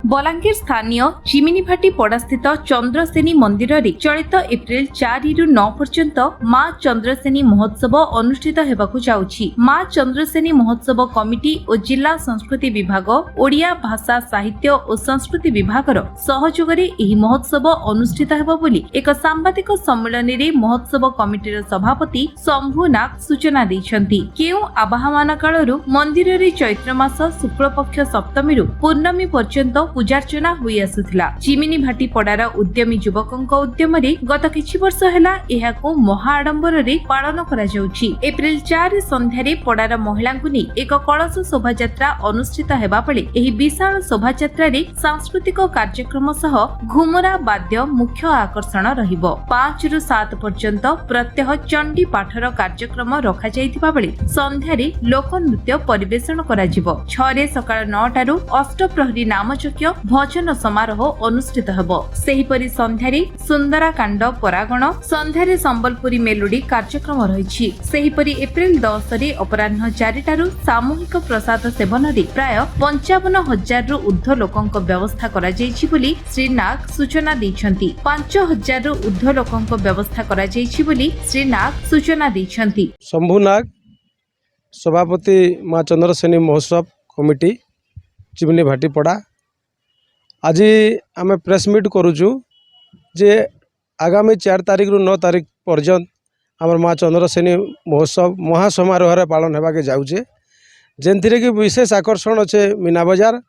बलांगीर स्थानीय चिमिनीभाटी पड़ास्थित चंद्रसेनी मंदिर रे चलित एप्रिल 4 रु 9 पर्यंत मां चंद्रसेनी महोत्सव अनुष्ठित हेबाकु जाउछि। मां चंद्रसेनी महोत्सव कमिटी और जिला संस्कृति विभाग, ओडिया भाषा साहित्य और संस्कृति विभागर सहयोग रे एही महोत्सव अनुष्ठित हेबो बोली एक सांबादिक सम्मेलन रे महोत्सव कमिटीर सभापति शंभु नाग सूचना दैछन्ति। केउ आवाहमान कालरु मंदिर रे चैत्र मास शुक्ल पक्ष सप्तमी रु पूर्णमी पर्यंत पूजार्चना होई आसुथिला। चिमिनीभाटी पड़ार उद्यमी युवकଙ୍କ उद्यमरे गत किछि वर्ष हेला एहाको महा आडंबररे पालन करा जाउछि। एप्रिल 4 संध्यारे पड़ार महिलांकु नै एक कलश शोभायात्रा अनुष्ठित हेबा पळे एही विशाल शोभायात्रा रे सांस्कृतिक कार्यक्रम सह घुमरा वाद्य मुख्य आकर्षण रहिबो। 5 रु 7 पर्यंत प्रत्यह चंडी पाठर कार्यक्रम रखा जाइथिबा बळे संध्यारे लोक नृत्य परिवेषण करा जिवो। 6 रे सकाळ 9 टारु अष्टप्रहरी नामचक्य भजन समारोह अनुष्ठित हेबो। सेहिपरि संध्यारे सुंदराकांड परागण, संध्यारे संबलपुरी मेलोडी कार्यक्रम रहिछि। सेहिपरि एप्रिल 10 रे अपराह्न 4 टारु सामूहिक प्रसाद सेवन रे प्राय 55,000 रु ऊर्ध्व लोकंक व्यवस्था करा जाइछि बोली श्री नाग सूचना दैछन्ति। 5,000 रु ऊर्ध्व लोकंक व्यवस्था करा जाइछि बोली श्री नाग सूचना दैछन्ति। शंभु नाग, सभापति मां चंद्रसेनी महोत्सव कमिटी चिमिनीभाटी पड़ा। आज आम प्रेस मीट करुचु जे आगामी 4 तारिख रु 9 तारिख पर्यंत आम मां चंद्रसेनी महोत्सव महासमारोह पालन होगा जाऊे, जेनथिरे कि विशेष आकर्षण अच्छे मीना बजार।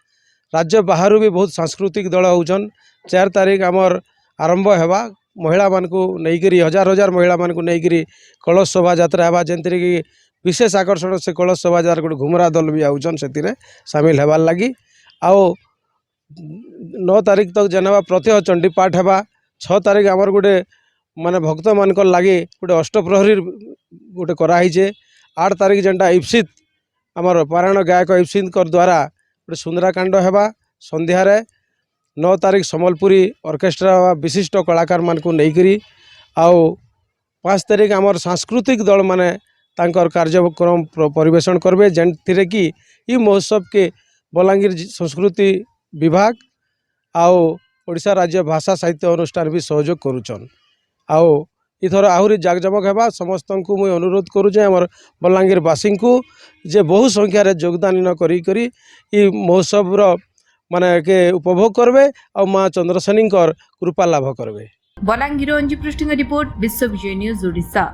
राज्य बाहर भी बहुत सांस्कृतिक दल होचन। 4 तारिख आमर आरंभ होगा महिला मानकु नहींकरी हजार हजार महिला मानकु नहींकरी कलश शोभा यात्रा होगा, जेनथिरे कि विशेष आकर्षण से कलश शोभा यात्रा गोटे घुमरा दल भी आउछन से सामिल होबार लगी। आओ 9 तारिख तक जनवा प्रत्यह चंडी पाठ होगा। 6 तारिख आमर गोटे माने भक्त मान लगे गोटे अष्टप्रहरी गोटे कराइचे। 8 तारिख जेनटा इप्सित आमर पारायण गायक इप्सित द्वारा गोटे सुंदराकांड होगा। संध्यारे 9 तारिख संबलपुरी ऑर्केस्ट्रा विशिष्ट कलाकार मान को नहींकरी आओ 5 तारिख आमर सांस्कृतिक दल माने तांकर कार्यक्रम परिवेषण करबे, जेनथिरे कि ई महोत्सव के बलांगीर संस्कृति विभाग आओ ओडिशा राज्य भाषा साहित्य अनुष्ठान भी सहयोग करुचन। आओ इथर आहुरी जाकजमक हेबा। समस्त को मुझे अनुरोध करुचे आमर बलांगीरवासी को जे बहु संख्यार योगदान करी ई महोत्सव माने के उपभोग करबे और मां चंद्रसेनी कृपा लाभ करबे। बलांगीर अंजी पृष्ठिंग रिपोर्ट विश्व विजय न्यूज ओडिशा।